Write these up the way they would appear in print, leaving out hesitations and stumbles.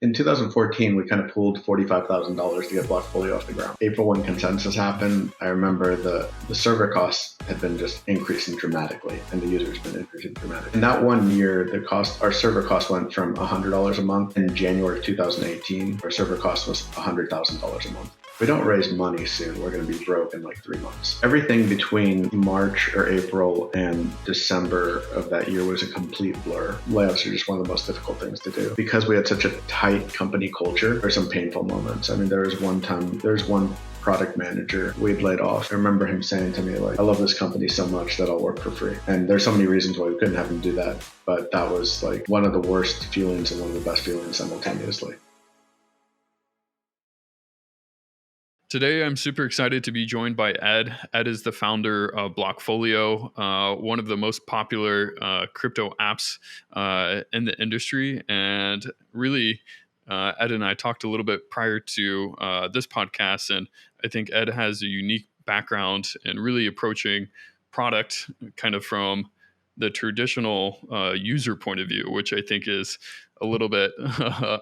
in 2014, we kind of pooled $45,000 to get Blockfolio off the ground. April, when consensus happened, I remember the server costs had been just increasing dramatically, and the users been increasing dramatically. In that 1 year, our server cost went from $100 a month. In January of 2018, our server cost was $100,000 a month. If we don't raise money soon, we're going to be broke in like 3 months. Everything between March or April and December of that year was a complete blur. Layoffs are just one of the most difficult things to do. Because we had such a tight company culture, there were some painful moments. I mean, there was one product manager we'd laid off. I remember him saying to me, like, I love this company so much that I'll work for free. And there's so many reasons why we couldn't have him do that. But that was like one of the worst feelings and one of the best feelings simultaneously. Today, I'm super excited to be joined by Ed. Ed is the founder of Blockfolio, one of the most popular crypto apps in the industry. And really, Ed and I talked a little bit prior to this podcast, and I think Ed has a unique background in really approaching product kind of from the traditional user point of view, which I think is a little bit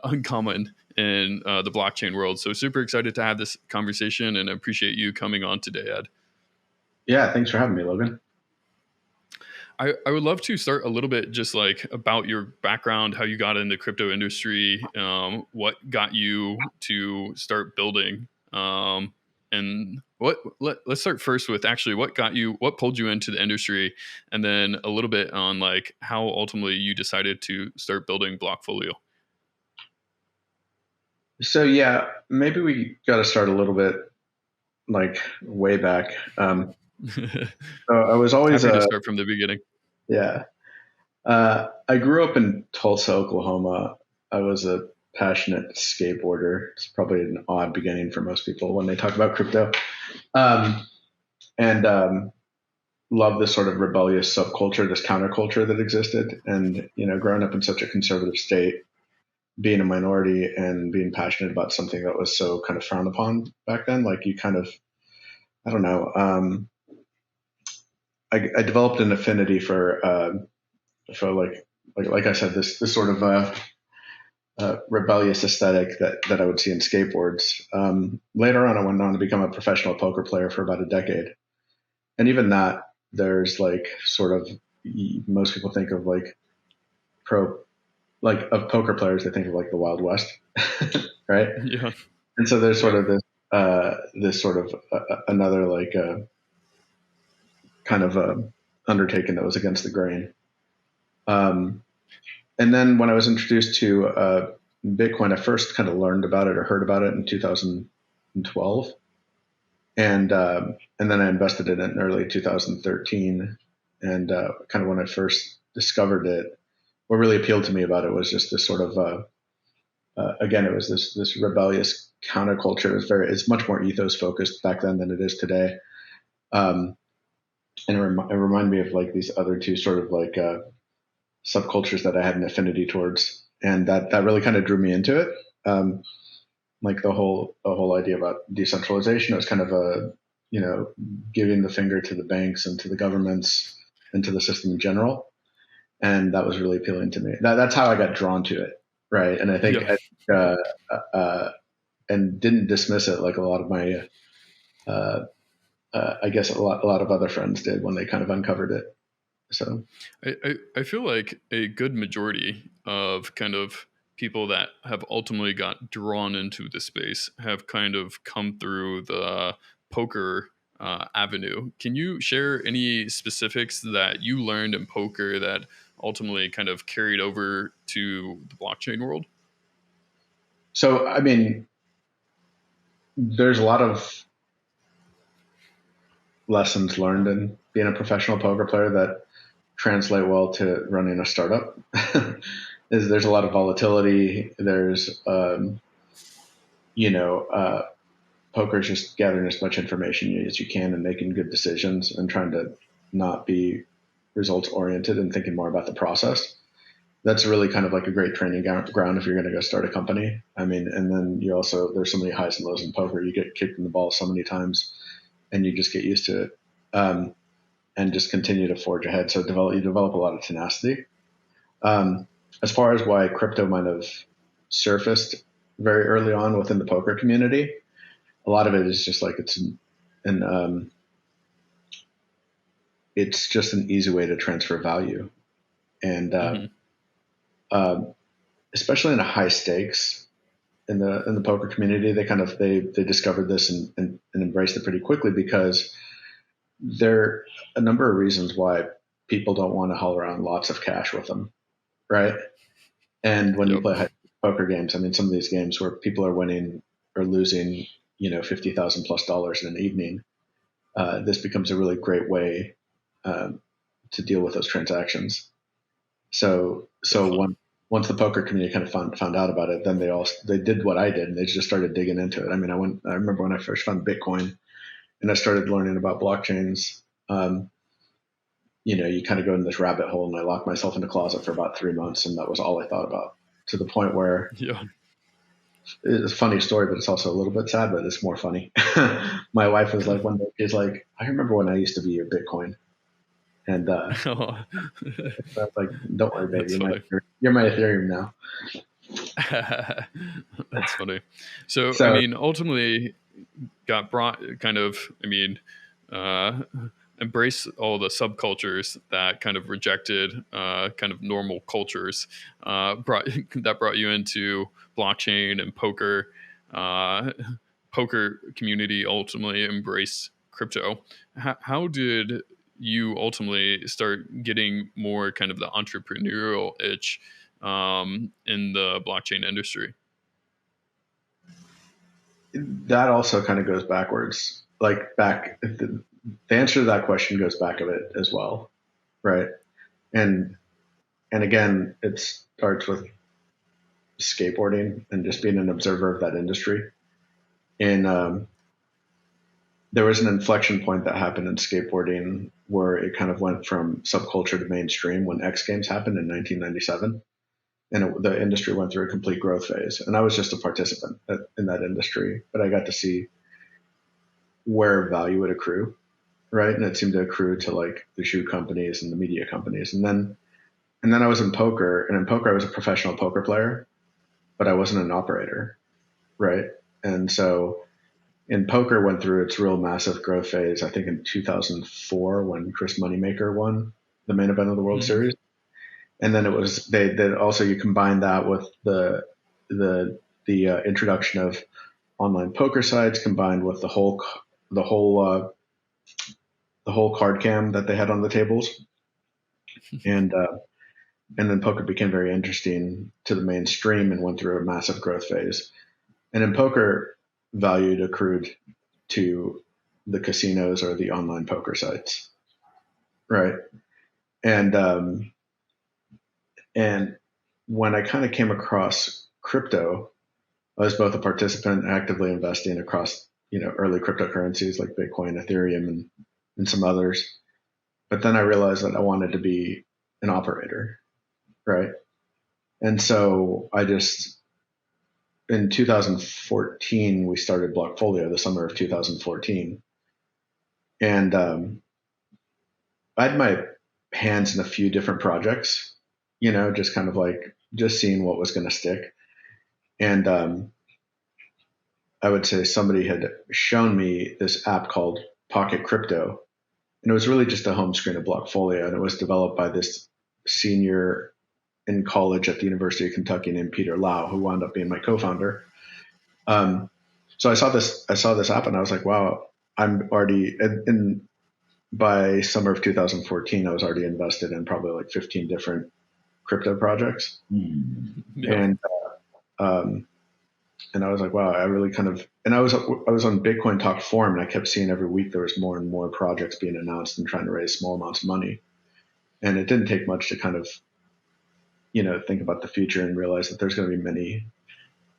uncommon in the blockchain world. So super excited to have this conversation, and I appreciate you coming on today, Ed. Yeah, thanks for having me, Logan. I would love to start a little bit just like about your background, how you got in the crypto industry, what got you to start building, and let's start first with actually what pulled you into the industry, and then a little bit on like how ultimately you decided to start building Blockfolio. So yeah, maybe we got to start a little bit like way back. So I was always happy to start from the beginning. Yeah. I grew up in Tulsa, Oklahoma. I was a passionate skateboarder. It's probably an odd beginning for most people when they talk about crypto. And love this sort of rebellious subculture, this counterculture that existed. And, growing up in such a conservative state, being a minority and being passionate about something that was so kind of frowned upon back then, like you kind of, I don't know, I developed an affinity for like I said, this sort of rebellious aesthetic that I would see in skateboards. Later on, I went on to become a professional poker player for about a decade, and even that, there's like sort of most people think of like of poker players, they think of like the Wild West, right? Yeah. And so there's sort of this sort of another like kind of undertaking that was against the grain. And then when I was introduced to Bitcoin, I first kind of learned about it or heard about it in 2012, and then I invested in it in early 2013. And kind of when I first discovered it, what really appealed to me about it was just this sort of again, it was this rebellious counterculture. It's much more ethos focused back then than it is today. And it reminded me of like these other two sort of like subcultures that I had an affinity towards, and that really kind of drew me into it. Like the whole idea about decentralization. It was kind of giving the finger to the banks and to the governments and to the system in general, and that was really appealing to me. That's how I got drawn to it, right? And I think and didn't dismiss it like a lot of my I guess a lot of other friends did when they kind of uncovered it. So I feel like a good majority of kind of people that have ultimately got drawn into the space have kind of come through the poker avenue. Can you share any specifics that you learned in poker that ultimately kind of carried over to the blockchain world? So, I mean, there's a lot of lessons learned in being a professional poker player that translate well to running a startup. There's a lot of volatility. There's, poker is just gathering as much information as you can and making good decisions and trying to not be results oriented and thinking more about the process. That's really kind of like a great training ground if you're going to go start a company. I mean, and then there's so many highs and lows in poker. You get kicked in the ball so many times and you just get used to it, and just continue to forge ahead. So you develop a lot of tenacity. As far as why crypto might have surfaced very early on within the poker community. A lot of it is just like an it's just an easy way to transfer value, and Hmm. uh, especially in a high stakes in the poker community, they discovered this and embraced it pretty quickly because there are a number of reasons why people don't want to haul around lots of cash with them, right? And when you Yep. play poker games, I mean, some of these games where people are winning or losing, $50,000+ in an evening, this becomes a really great way um, to deal with those transactions. So Definitely. once the poker community kind of found out about it, then they did what I did, and they just started digging into it. I mean, I remember when I first found Bitcoin, and I started learning about blockchains. You kind of go in this rabbit hole, and I locked myself in a closet for about 3 months, and that was all I thought about. To the point where Yeah. it's a funny story, but it's also a little bit sad, but it's more funny. My wife was like, one day, she's like, I remember when I used to be your Bitcoin. And Oh, I was like, don't worry, baby, that's funny. you're my Ethereum now. That's funny. So, I So mean, ultimately, got brought kind of, I mean, uh, embrace all the subcultures that kind of rejected kind of normal cultures. Brought that brought you into blockchain and poker. Uh, Poker community ultimately embraced crypto. How did you ultimately start getting more kind of the entrepreneurial itch in the blockchain industry? that also kind of goes backwards. Like the answer to that question goes back of it as well, right? And and again, it starts with skateboarding and just being an observer of that industry. And there was an inflection point that happened in skateboarding where it kind of went from subculture to mainstream when X Games happened in 1997, and the industry went through a complete growth phase. And I was just a participant in that industry, but I got to see where value would accrue, right? And it seemed to accrue to like the shoe companies and the media companies. And then I was in poker, and in poker I was a professional poker player, but I wasn't an operator, right? And so in poker went through its real massive growth phase, I think in 2004 when Chris Moneymaker won the main event of the World Hmm. Series. And then it was they also you combine that with the introduction of online poker sites combined with the whole the whole card cam that they had on the tables, and and then poker became very interesting to the mainstream and went through a massive growth phase. And in poker, value accrued to the casinos or the online poker sites, right? And and when I kind of came across crypto, I was both a participant actively investing across early cryptocurrencies like Bitcoin, Ethereum, and some others. But then I realized that I wanted to be an operator, right? And so I just in 2014 we started Blockfolio, the summer of 2014, and I had my hands in a few different projects, just kind of like just seeing what was going to stick. And I would say somebody had shown me this app called Pocket Crypto, and it was really just a home screen of Blockfolio, and it was developed by this senior in college at the University of Kentucky named Peter Lau, who wound up being my co-founder. Um, so I saw this app, and I was like, wow, I'm already in by summer of 2014, I was already invested in probably like 15 different crypto projects, Yeah. and um, and I was like, wow, I really kind of, and I was on Bitcoin Talk forum, and I kept seeing every week there was more and more projects being announced and trying to raise small amounts of money, and it didn't take much to kind of think about the future and realize that there's going to be many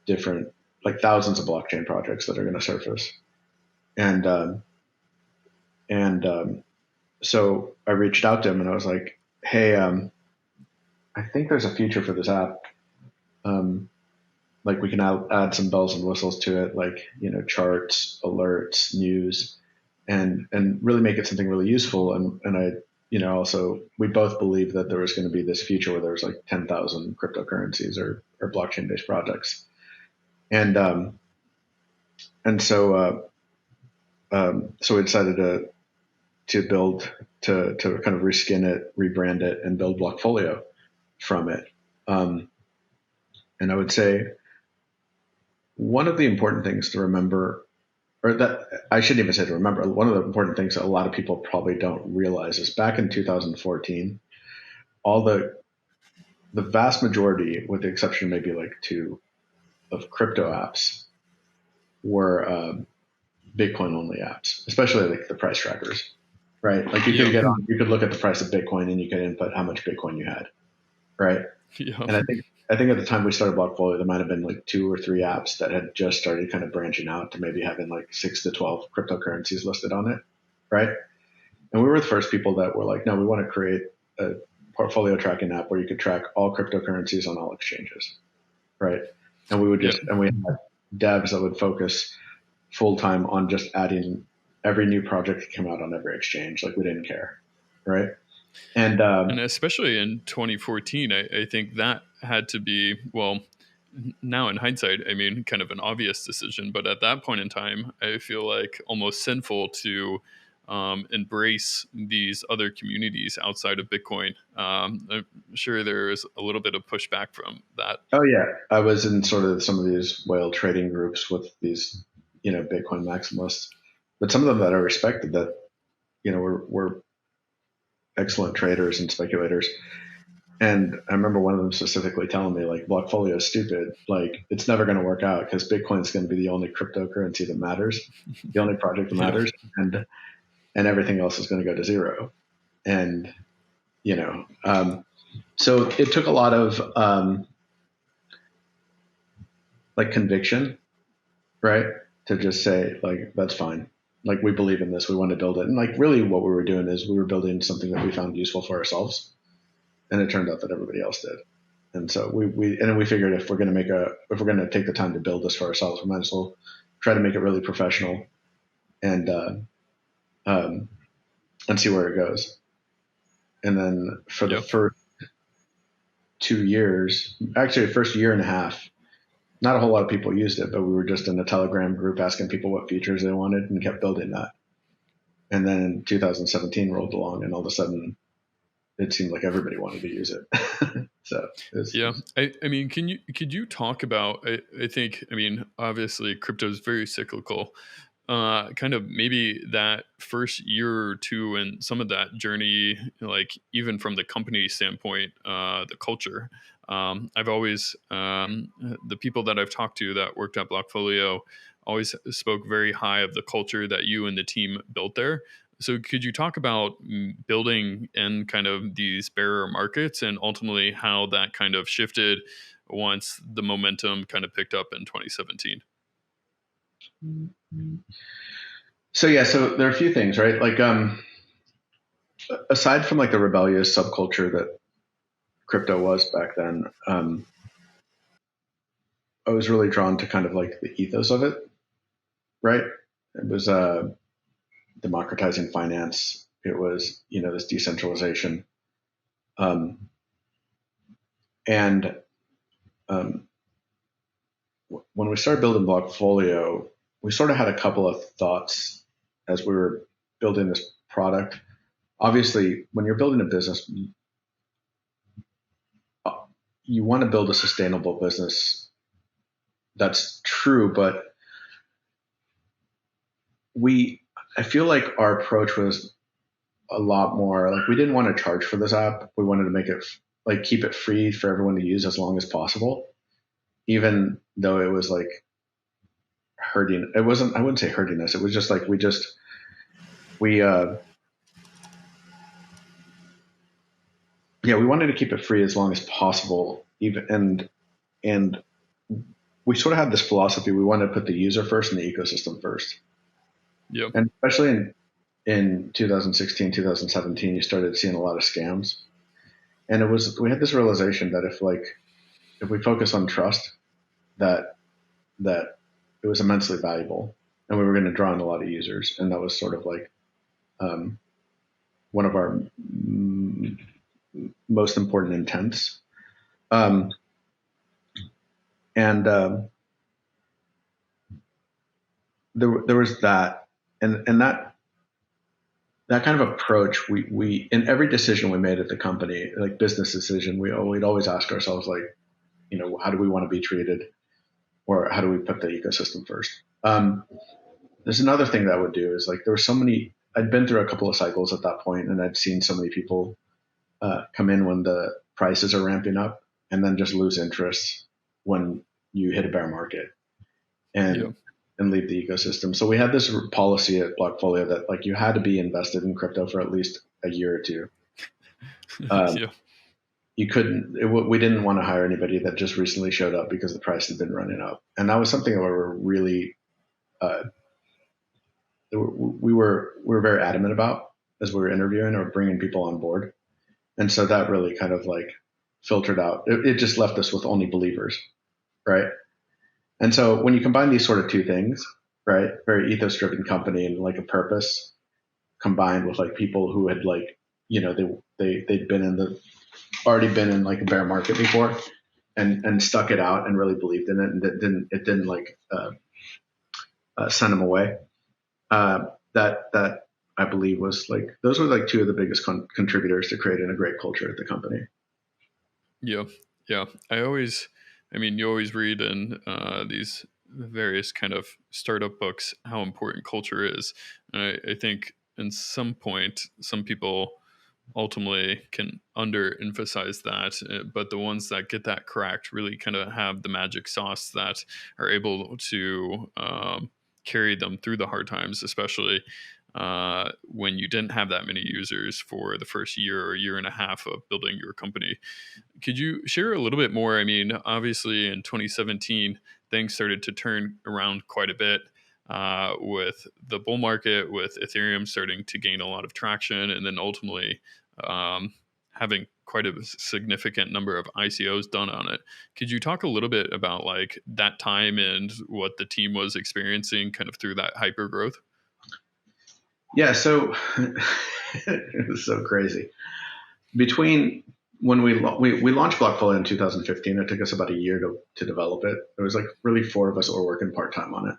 different, like thousands of blockchain projects that are going to surface, and and so I reached out to him and I was like, hey, I think there's a future for this app. Um, like we can add some bells and whistles to it, like charts, alerts, news, and really make it something really useful. And also we both believed that there was going to be this future where there was like 10,000 cryptocurrencies or blockchain based projects. And, so we decided to build, to kind of reskin it, rebrand it, and build Blockfolio from it. And I would say one of the important things to remember, or that I shouldn't even say to remember, one of the important things that a lot of people probably don't realize is back in 2014, all the vast majority, with the exception maybe like two of crypto apps, were Bitcoin only apps, especially like the price trackers, right? Like Yep. you could look at the price of Bitcoin and you could input how much Bitcoin you had, right? Yep. And I think at the time we started Blockfolio, there might have been like 2 or 3 apps that had just started kind of branching out to maybe having like 6 to 12 cryptocurrencies listed on it, right? And we were the first people that were like, no, we want to create a portfolio tracking app where you could track all cryptocurrencies on all exchanges, right? And Yep. we had devs that would focus full time on just adding every new project that came out on every exchange. Like we didn't care, right? And And especially in 2014, I think that had to be, well, now in hindsight, I mean, kind of an obvious decision. But at that point in time, I feel like almost sinful to embrace these other communities outside of Bitcoin. I'm sure there is a little bit of pushback from that. oh yeah, I was in sort of some of these whale trading groups with these, Bitcoin maximalists, but some of them that I respected that, were excellent traders and speculators. And I remember one of them specifically telling me, like, Blockfolio is stupid. Like, it's never going to work out because Bitcoin is going to be the only cryptocurrency that matters, the only project that Yeah. matters, and everything else is going to go to zero. And so it took a lot of like conviction, right, to just say like that's fine. Like we believe in this, we want to build it, and like really what we were doing is we were building something that we found useful for ourselves, and it turned out that everybody else did. And so we figured if we're gonna take the time to build this for ourselves, we might as well try to make it really professional and um, and see where it goes. And then for the Yep. first 2 years, actually the first year and a half, not a whole lot of people used it, but we were just in a Telegram group asking people what features they wanted and kept building that. And then 2017 rolled along, and all of a sudden, it seemed like everybody wanted to use it. So Yeah, I mean, could you talk about? I think, I mean, obviously, crypto is very cyclical. Kind of maybe that first year or two and some of that journey, like even from the company standpoint, the culture. I've always the people that I've talked to that worked at Blockfolio always spoke very high of the culture that you and the team built there. So could you talk about building in kind of these barrier markets and ultimately how that kind of shifted once the momentum kind of picked up in 2017? so yeah, so there are a few things, right? Like aside from like the rebellious subculture that crypto was back then, I was really drawn to kind of like the ethos of it, right? It was democratizing finance. It was this decentralization, um, and um, when we started building Blockfolio, we sort of had a couple of thoughts as we were building this product. Obviously, when you're building a business, you want to build a sustainable business. That's true, but I feel like our approach was a lot more like we didn't want to charge for this app. We wanted to make it like keep it free for everyone to use as long as possible, even though it was like hurting. It wasn't. I wouldn't say hurting us. It was just like we yeah, we wanted to keep it free as long as possible. Even and we sort of had this philosophy. We wanted to put the user first and the ecosystem first. Yep. And especially in 2016, 2017, you started seeing a lot of scams. And we had this realization that if we focus on trust, that that it was immensely valuable, and we were going to draw in a lot of users. And that was sort of like um, one of our most important intents. Um, and there was that, and that kind of approach. We in every decision we made at the company, like business decision, we'd always ask ourselves, like, how do we want to be treated, or how do we put the ecosystem first? There's another thing that I would do is, like, there were so many. I'd been through a couple of cycles at that point, and I'd seen so many people come in when the prices are ramping up, and then just lose interest when you hit a bear market, and Yeah. and leave the ecosystem. So we had this policy at Blockfolio that, like, you had to be invested in crypto for at least a year or two. Yeah. You couldn't. We didn't want to hire anybody that just recently showed up because the price had been running up, and that was something that we were really uh, we were very adamant about as we were interviewing or bringing people on board. And so that really kind of, like, filtered out. It just left us with only believers, right? And so when you combine these sort of two things, right, very ethos driven company and, like, a purpose, combined with, like, people who had, like, they'd been in the already been in, like, a bear market before, and stuck it out and really believed in it, and it didn't like send them away. That I believe was, like, those were, like, two of the biggest contributors to creating a great culture at the company. Yeah. Yeah. I mean, you always read in these various kind of startup books how important culture is. And I think in some point, some people ultimately can underemphasize that, but the ones that get that correct really kind of have the magic sauce that are able to carry them through the hard times, especially when you didn't have that many users for the first year or year and a half of building your company. Could you share a little bit more? I mean, obviously in 2017, things started to turn around quite a bit with the bull market, with Ethereum starting to gain a lot of traction, and then ultimately having quite a significant number of ICOs done on it. Could you talk a little bit about, like, that time and what the team was experiencing kind of through that hyper growth? Yeah, so it was so crazy. Between when we launched Blockfolio in 2015, it took us about a year to develop it. There was, like, really four of us that were working part time on it.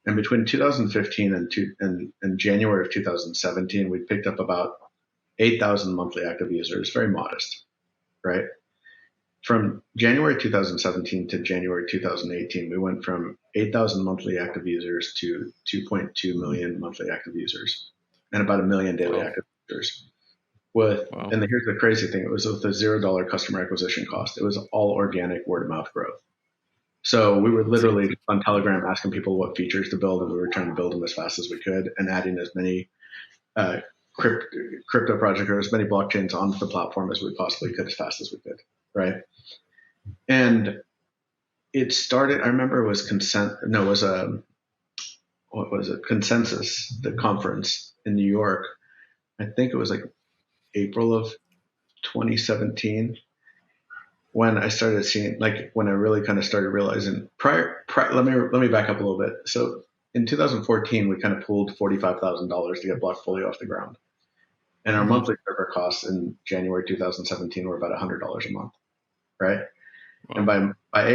And between 2015 and January of 2017, we picked up about 8,000 monthly active users, very modest, right? From January 2017 to January 2018, we went from 8,000 monthly active users to 2.2 million monthly active users, and about a million daily Wow. active users. Wow. And here's the crazy thing: it was with a $0 customer acquisition cost. It was all organic word of mouth growth. So we were literally on Telegram asking people what features to build, and we were trying to build them as fast as we could, and adding as many uh, crypto projects or as many blockchains onto the platform as we possibly could as fast as we could, right? And it started. I remember it was consent. No, it was a what was it? Consensus, the conference in New York. I think it was, like, April of 2017 when I started seeing, like, when I really kind of started realizing. Let me back up a little bit. So in 2014, we kind of pulled $45,000 to get Blockfolio off the ground, and our Hmm. monthly server costs in January 2017 were about $100 a month, right? And Wow. by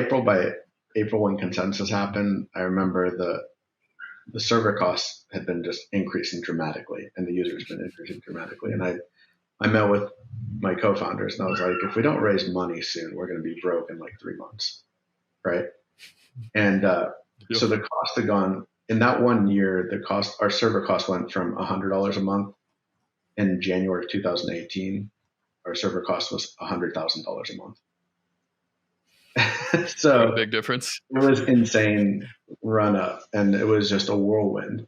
April when consensus happened, I remember the server costs had been just increasing dramatically, and the users been increasing dramatically. And I met with my co-founders, and I was like, if we don't raise money soon, we're going to be broke in, like, 3 months, right? And Yeah. so the cost had gone in that one year. Our server cost went from $100 a month in January of 2018. Our server cost was $100,000 a month. Quite a So big difference. it was insane run up, and it was just a whirlwind.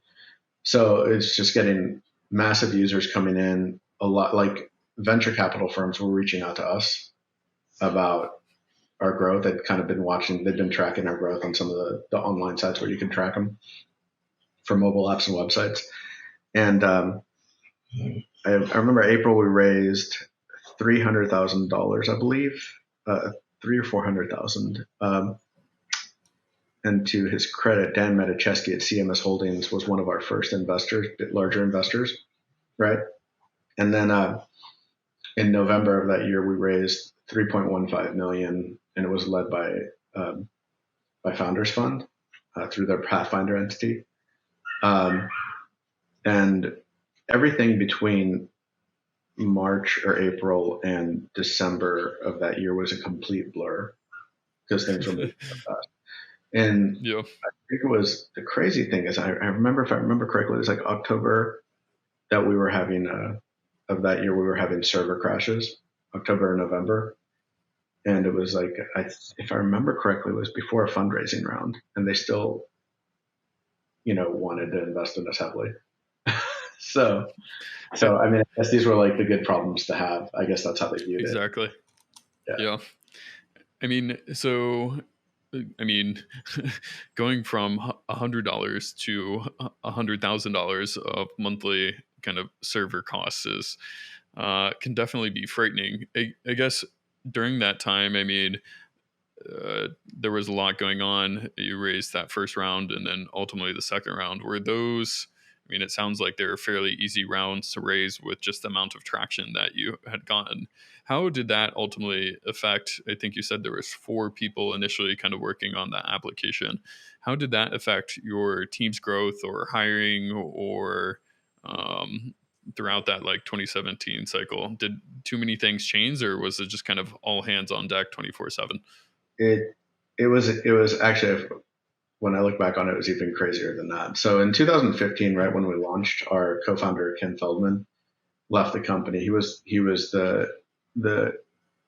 So it's just getting massive users coming in. A lot, like, venture capital firms were reaching out to us about our growth. They'd kind of been watching, they've been tracking our growth on some of the online sites where you can track them for mobile apps and websites. And I remember April, we raised $300,000, I believe, three or 400,000. And to his credit, Dan Metacheski at CMS Holdings was one of our first investors, larger investors, right? And then in November of that year, we raised 3.15 million, and it was led by Founders Fund through their Pathfinder entity. And everything between March or April and December of that year was a complete blur because things were moving so fast. And Yeah. I think it was the crazy thing is I remember, if I remember correctly, it was like October that we were having of that year we were having server crashes, October and November, and it was like if I remember correctly, it was before a fundraising round, and they still wanted to invest in us heavily. so I mean, I guess these were like the good problems to have. I guess that's how they viewed it. Exactly. Yeah. Yeah. I mean, so I mean, going from $100 to $100,000 of monthly kind of server costs is can definitely be frightening. I guess during that time, I mean, there was a lot going on. You raised that first round, and then ultimately the second round. Were those? I mean, it sounds like they were fairly easy rounds to raise with just the amount of traction that you had gotten. How did that ultimately affect? I think you said there was 4 people initially kind of working on that application. How did that affect your team's growth or hiring or throughout that like 2017 cycle? Did too many things change, or was it just kind of all hands on deck 24/7? It was actually, when I look back on it, it was even crazier than that. So in 2015, right when we launched, our co-founder Ken Feldman left the company. He was the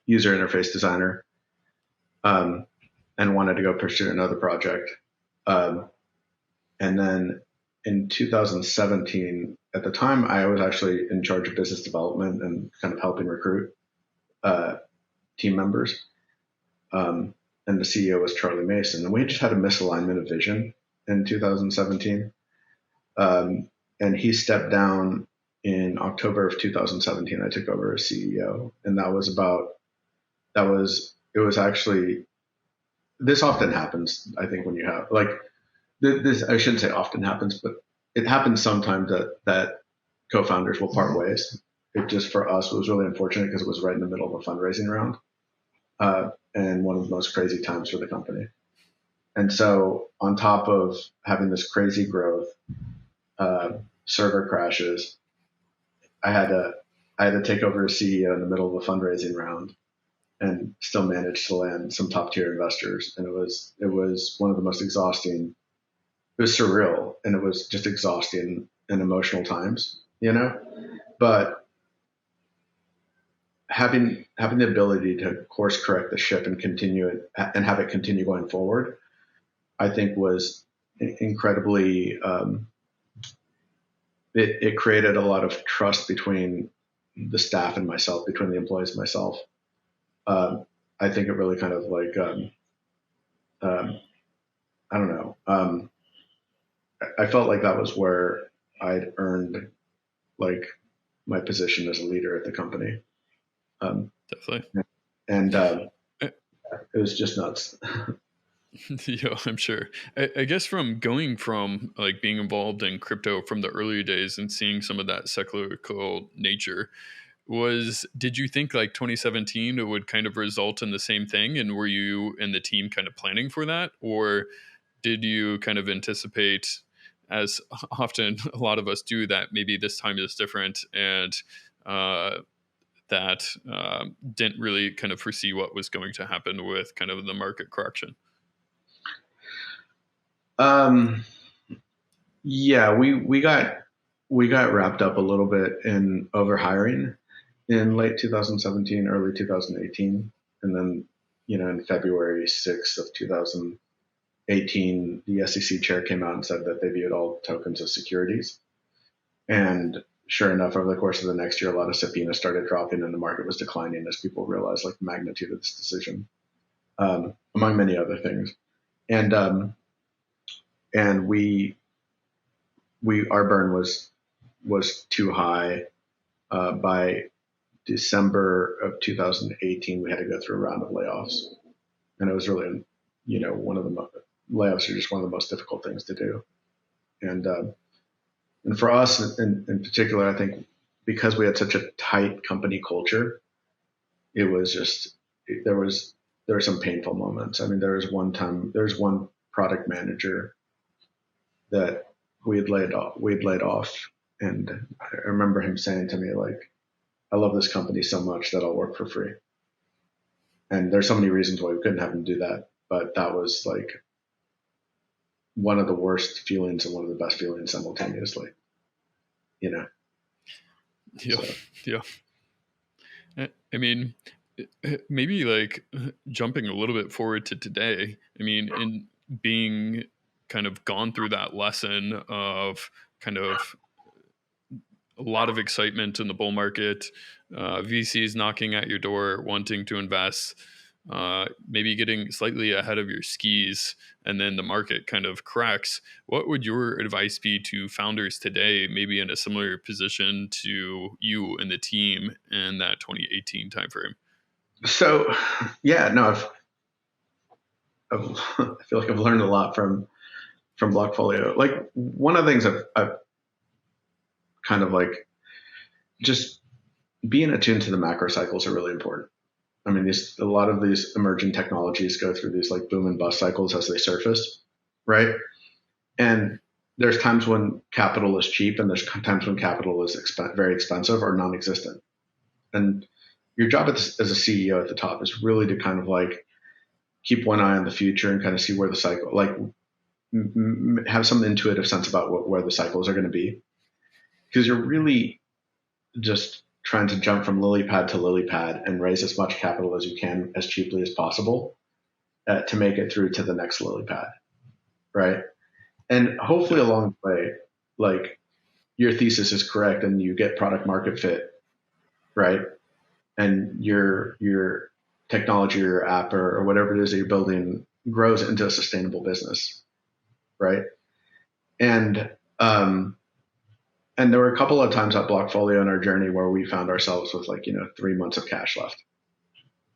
user interface designer, and wanted to go pursue another project. Um, and then in 2017, at the time, I was actually in charge of business development and kind of helping recruit uh, team members. Um, and the CEO was Charlie Mason. And we just had a misalignment of vision in 2017. And he stepped down in October of 2017. I took over as CEO. And it was actually, this often happens, I think, when you have, like, this, I shouldn't say often happens, but it happens sometimes that co-founders will part ways. It just, for us, was really unfortunate because it was right in the middle of a fundraising round. And one of the most crazy times for the company. And so, on top of having this crazy growth, server crashes, I had to take over as CEO in the middle of a fundraising round, and still manage to land some top tier investors. And it was one of the most exhausting. It was surreal, and it was just exhausting and emotional times, But having the ability to course correct the ship and continue it and have it continue going forward, I think was incredibly. It created a lot of trust between the staff and myself, between the employees and myself. I think it really kind of like I don't know. I felt like that was where I'd earned like my position as a leader at the company. Definitely. And it was just nuts. Yeah, I'm sure. I guess from going from like being involved in crypto from the early days and seeing some of that cyclical nature, did you think like 2017 it would kind of result in the same thing? And were you and the team kind of planning for that? Or did you kind of anticipate, as often a lot of us do, that maybe this time is different and uh, that didn't really kind of foresee what was going to happen with kind of the market correction? Um, yeah, we got wrapped up a little bit in overhiring in late 2017, early 2018, and then in February 6th of 2018, the SEC chair came out and said that they viewed all tokens as securities. And sure enough, over the course of the next year, a lot of subpoenas started dropping, and the market was declining as people realized like the magnitude of this decision, among many other things. And our burn was too high. By December of 2018, we had to go through a round of layoffs, and it was really, one of the layoffs are just one of the most difficult things to do. And for us in particular, I think because we had such a tight company culture, it was just there were some painful moments. I mean, there was one product manager that we'd laid off, and I remember him saying to me like, "I love this company so much that I'll work for free." And there's so many reasons why we couldn't have him do that, but that was like one of the worst feelings and one of the best feelings simultaneously. You know. Yeah. So. Yeah. I mean, maybe like jumping a little bit forward to today. I mean, in being kind of gone through that lesson of kind of a lot of excitement in the bull market, VCs knocking at your door, wanting to invest, maybe getting slightly ahead of your skis, and then the market kind of cracks. What would your advice be to founders today, maybe in a similar position to you and the team in that 2018 timeframe? So, yeah, no, I feel like I've learned a lot from Blockfolio. Like one of the things I've kind of like just being attuned to the macro cycles are really important. I mean, a lot of these emerging technologies go through these like boom and bust cycles as they surface, right? And there's times when capital is cheap, and there's times when capital is very expensive or non-existent. And your job as a CEO at the top is really to kind of like keep one eye on the future and kind of see where the cycle, like have some intuitive sense about where the cycles are going to be, because you're really just trying to jump from lily pad to lily pad and raise as much capital as you can as cheaply as possible to make it through to the next lily pad, right? And hopefully along the way, like your thesis is correct and you get product market fit, right? And your technology or your app or whatever it is that you're building grows into a sustainable business, right? And and there were a couple of times at Blockfolio in our journey where we found ourselves with like 3 months of cash left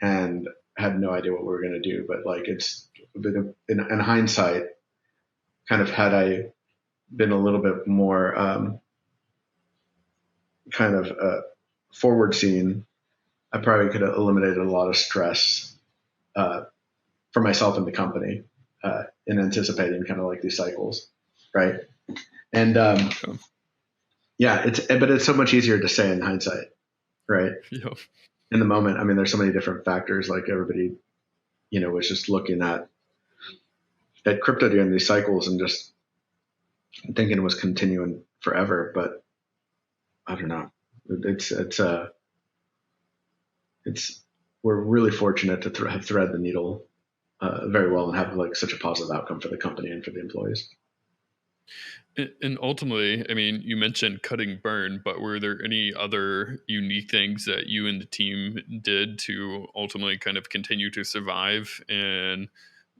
and had no idea what we were going to do. But like it's in hindsight, kind of had I been a little bit more kind of forward seeing, I probably could have eliminated a lot of stress for myself and the company in anticipating kind of like these cycles, right? And yeah, but it's so much easier to say in hindsight, right? Yeah. In the moment, I mean, there's so many different factors. Like everybody, was just looking at crypto during these cycles and just thinking it was continuing forever. But I don't know. It's we're really fortunate to have thread the needle very well and have like such a positive outcome for the company and for the employees. And ultimately, I mean, you mentioned cutting burn, but were there any other unique things that you and the team did to ultimately kind of continue to survive and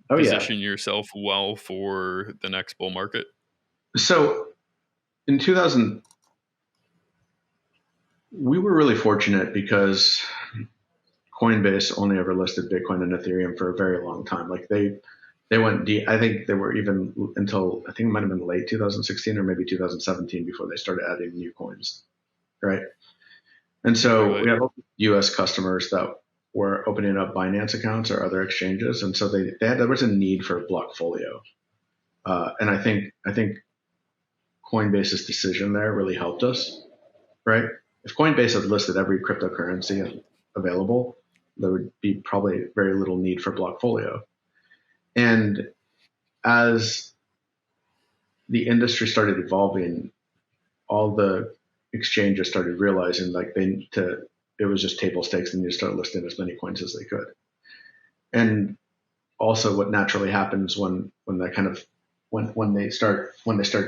position yourself well for the next bull market? So in 2000, we were really fortunate because Coinbase only ever listed Bitcoin and Ethereum for a very long time. Like they went deep. I think they were even until I think it might have been late 2016 or maybe 2017 before they started adding new coins, right? And so we have U.S. customers that were opening up Binance accounts or other exchanges, and so there was a need for a Blockfolio, and I think Coinbase's decision there really helped us, right? If Coinbase had listed every cryptocurrency available, there would be probably very little need for Blockfolio. And as the industry started evolving, all the exchanges started realizing like it was just table stakes and you start listing as many coins as they could. And also what naturally happens when that kind of when they start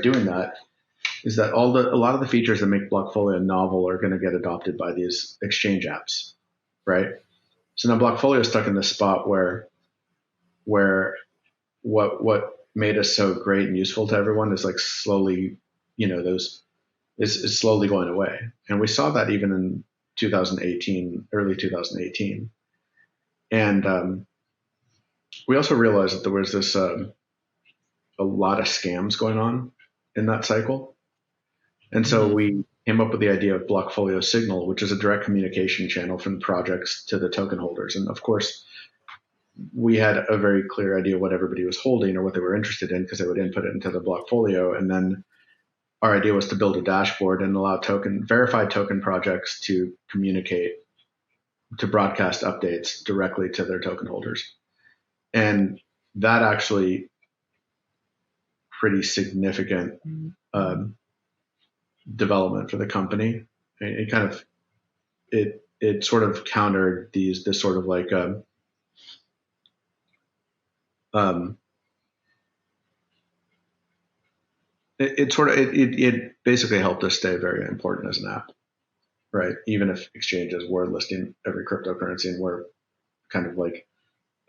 doing that is that a lot of the features that make Blockfolio novel are going to get adopted by these exchange apps, right? So now Blockfolio is stuck in this spot where what made us so great and useful to everyone is like slowly, those is slowly going away. And we saw that even in 2018, early 2018. And we also realized that there was this a lot of scams going on in that cycle. And so Hmm. we came up with the idea of Blockfolio Signal, which is a direct communication channel from projects to the token holders. And of course, we had a very clear idea what everybody was holding or what they were interested in because they would input it into the Blockfolio. And then our idea was to build a dashboard and allow verified token projects to communicate, to broadcast updates directly to their token holders. And that actually pretty significant um, development for the company. It kind of it sort of countered this sort of like um, it basically helped us stay very important as an app, right? Even if exchanges were listing every cryptocurrency and were kind of like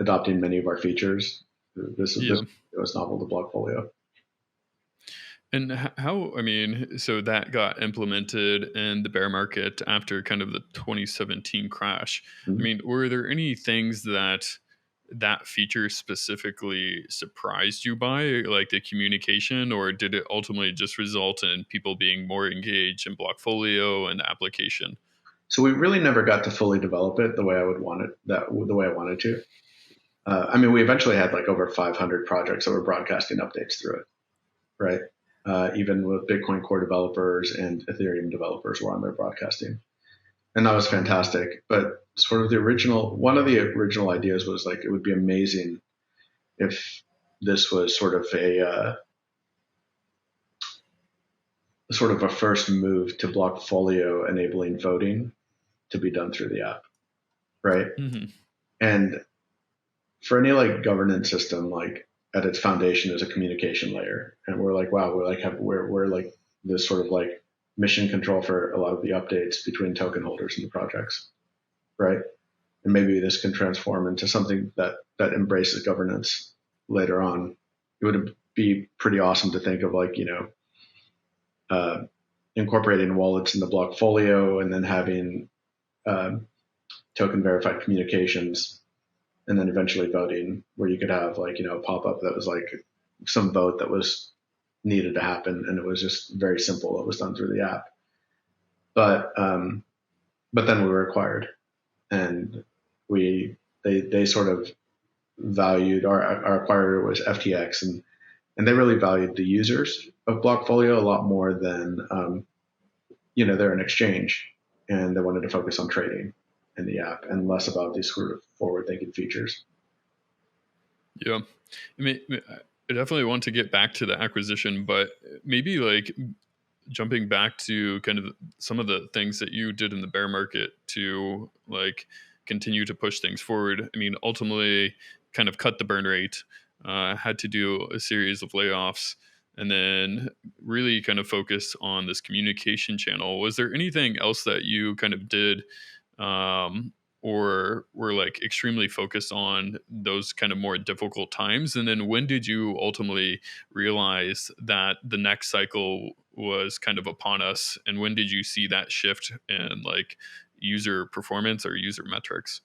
adopting many of our features, this Yeah. was novel to Blockfolio. And how, I mean, so that got implemented in the bear market after kind of the 2017 crash. I Mm-hmm. mean, were there any things that feature specifically surprised you by, like the communication, or did it ultimately just result in people being more engaged in Blockfolio and the application? So we really never got to fully develop it the way I would want it, the way I wanted to. I mean, we eventually had like over 500 projects that were broadcasting updates through it, right? Even with Bitcoin Core developers and Ethereum developers were on there broadcasting, and that was fantastic. But sort of one of the original ideas was like it would be amazing if this was sort of a first move to Blockfolio enabling voting to be done through the app, right? Hmm. And for any like governance system, like at its foundation is a communication layer, and we're like, wow, we're like this sort of like mission control for a lot of the updates between token holders and the projects, right? And maybe this can transform into something that embraces governance later on. It would be pretty awesome to think of like uh, incorporating wallets in the Blockfolio and then having um, token verified communications and then eventually voting where you could have like a pop-up that was like some vote that was needed to happen and it was just very simple. It was done through the app, but then we were acquired and we they sort of valued our acquirer was FTX and they really valued the users of Blockfolio a lot more than they're an exchange and they wanted to focus on trading in the app and less about these sort of forward-thinking features. Yeah. I mean, I definitely want to get back to the acquisition, but maybe like jumping back to kind of some of the things that you did in the bear market to like continue to push things forward. I mean, ultimately, kind of cut the burn rate, had to do a series of layoffs, and then really kind of focus on this communication channel. Was there anything else that you kind of did? Or were like extremely focused on those kind of more difficult times? And then when did you ultimately realize that the next cycle was kind of upon us? And when did you see that shift in like user performance or user metrics?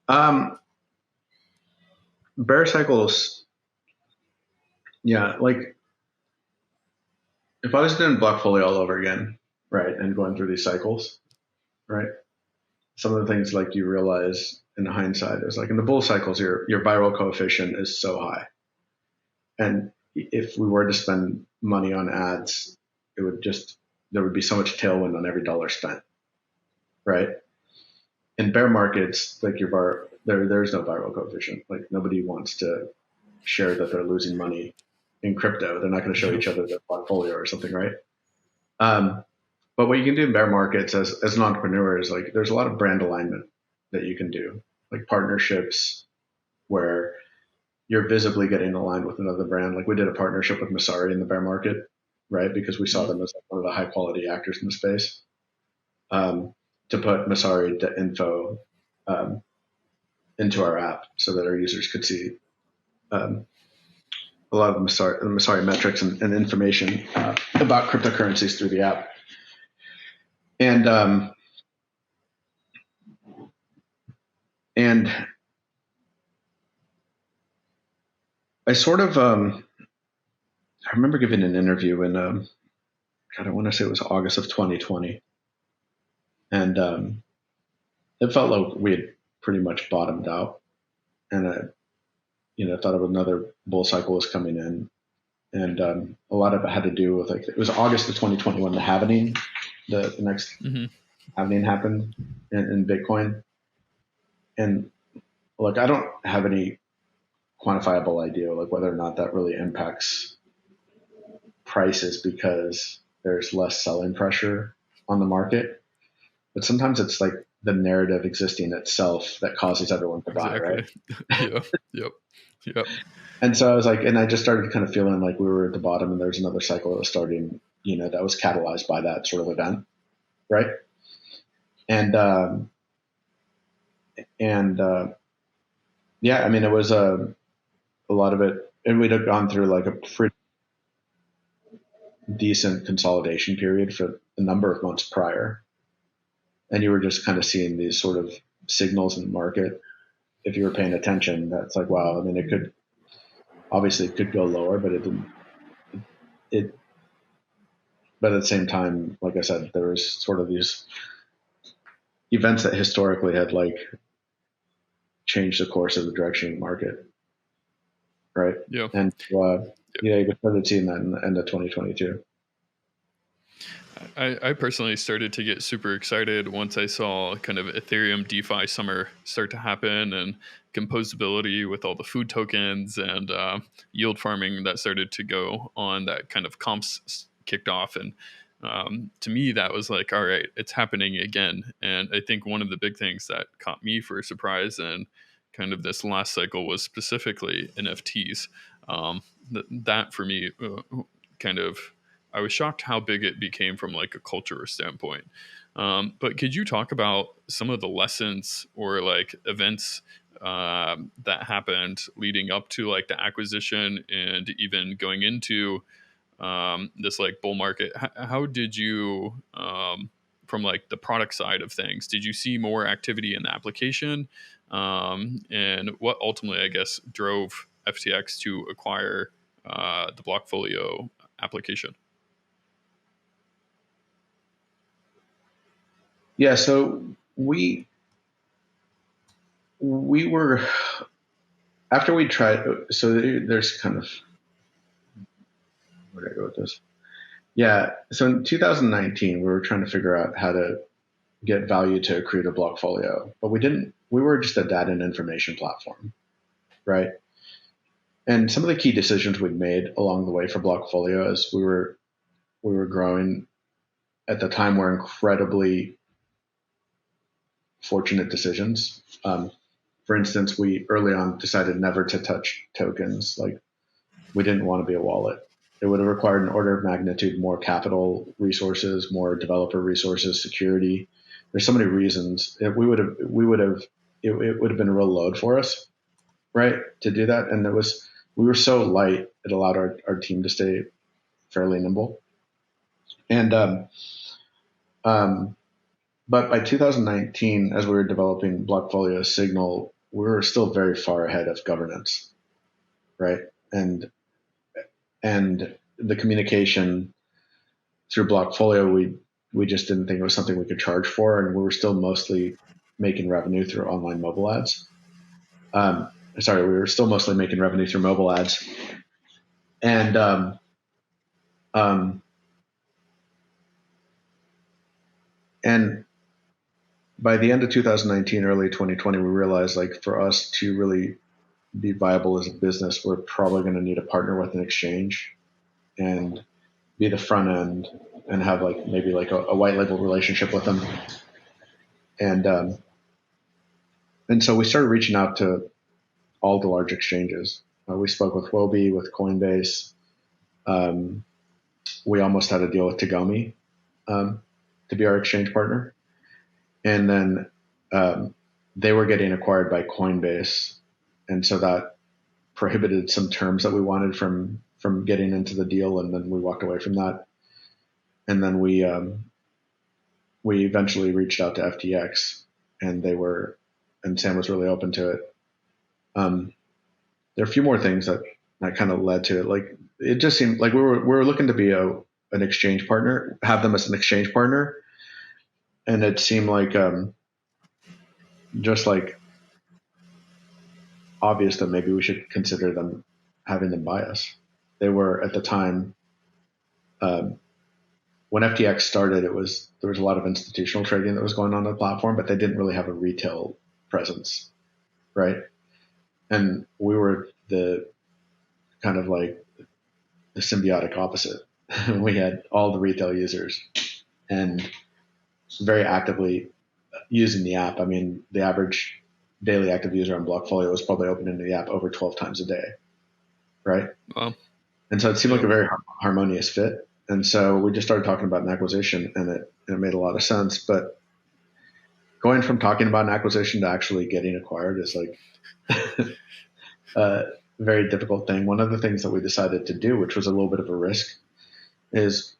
Um, Bear cycles, yeah, like if I was doing Blockfolio all over again, right, and going through these cycles, right, some of the things like you realize in hindsight is like in the bull cycles, your viral coefficient is so high, and if we were to spend money on ads, it would just there would be so much tailwind on every dollar spent, right? In bear markets, like there's no viral coefficient. Like nobody wants to share that they're losing money in crypto. They're not going to show Yeah. each other their portfolio or something, right? Um, but what you can do in bear markets as an entrepreneur is like there's a lot of brand alignment that you can do, like partnerships where you're visibly getting aligned with another brand. Like we did a partnership with Masari in the bear market, right? Because we saw Mhm. them as like one of the high quality actors in the space. To put Masari info um, into our app so that our users could see um, a lot of Masari metrics and information about cryptocurrencies through the app. And and I sort of I remember giving an interview in God, I want to say it was August of 2020. And it felt like we had pretty much bottomed out. And I thought of another bull cycle was coming in. And a lot of it had to do with it was August of 2020 when the halvening, the next Mm-hmm. halvening happened in Bitcoin. And look, I don't have any quantifiable idea whether or not that really impacts prices because there's less selling pressure on the market. But sometimes it's like the narrative existing itself that causes everyone to buy, Exactly. right? Yeah. Yep. Yep. And so I was like, and I just started kind of feeling like we were at the bottom and there's another cycle that was starting, that was catalyzed by that sort of event, right? And yeah, I mean, it was a lot of it, and we'd have gone through like a pretty decent consolidation period for a number of months prior, and you were just kind of seeing these sort of signals in the market. If you were paying attention, that's like, wow. I mean, it could go lower, but it didn't. It, but at the same time, like I said, there was sort of these events that historically had like changed the course of the direction of the market, right? Yeah. And Yep. yeah, you started seeing that in the end of 2022. I personally started to get super excited once I saw kind of Ethereum DeFi summer start to happen and composability with all the food tokens and yield farming that started to go on. That kind of comps kicked off. And to me, that was like, all right, it's happening again. And I think one of the big things that caught me for a surprise and kind of this last cycle was specifically NFTs. That for me kind of I was shocked how big it became from like a culture standpoint. But could you talk about some of the lessons or like events that happened leading up to like the acquisition and even going into this like bull market? How did you, from like the product side of things, did you see more activity in the application? And what ultimately, I guess, drove FTX to acquire the Blockfolio application? Yeah, so we were after we tried. So there's kind of where did I go with this? Yeah, so in 2019 we were trying to figure out how to get value to accrue to Blockfolio, but we didn't. We were just a data and information platform, right? And some of the key decisions we made along the way for Blockfolio as we were growing at the time were incredibly fortunate decisions. For instance, we early on decided never to touch tokens. Like we didn't want to be a wallet. It would have required an order of magnitude more capital resources, more developer resources, security. There's so many reasons. It would have been a real load for us, right, to do that. And we were so light, it allowed our team to stay fairly nimble. And um, but by 2019, as we were developing Blockfolio Signal, we were still very far ahead of governance, right? And and the communication through Blockfolio, we just didn't think it was something we could charge for, and we were still mostly making revenue through online mobile ads. Sorry, we were still mostly making revenue through mobile ads, and um, and by the end of 2019, early 2020, we realized like for us to really be viable as a business, we're probably going to need to partner with an exchange and be the front end and have like maybe like a white label relationship with them. And so we started reaching out to all the large exchanges. We spoke with Wobi, with Coinbase. Um, we almost had a deal with Tagomi to be our exchange partner, and then they were getting acquired by Coinbase, and so that prohibited some terms that we wanted from getting into the deal, and then we walked away from that. And then we eventually reached out to FTX, and Sam was really open to it. There are a few more things that kind of led to it. Like it just seemed like we were looking to be a an exchange partner, have them as an exchange partner. And it seemed like just like obvious that maybe we should consider them having them buy us. They were at the time um, when FTX started. There was a lot of institutional trading that was going on the platform, but they didn't really have a retail presence, right? And we were the kind of like the symbiotic opposite. We had all the retail users and very actively using the app. I mean, the average daily active user on Blockfolio was probably opening the app over 12 times a day, right? Well, And so it seemed like yeah. a very harmonious fit. And so we just started talking about an acquisition, and it made a lot of sense. But going from talking about an acquisition to actually getting acquired is like a very difficult thing. One of the things that we decided to do, which was a little bit of a risk, is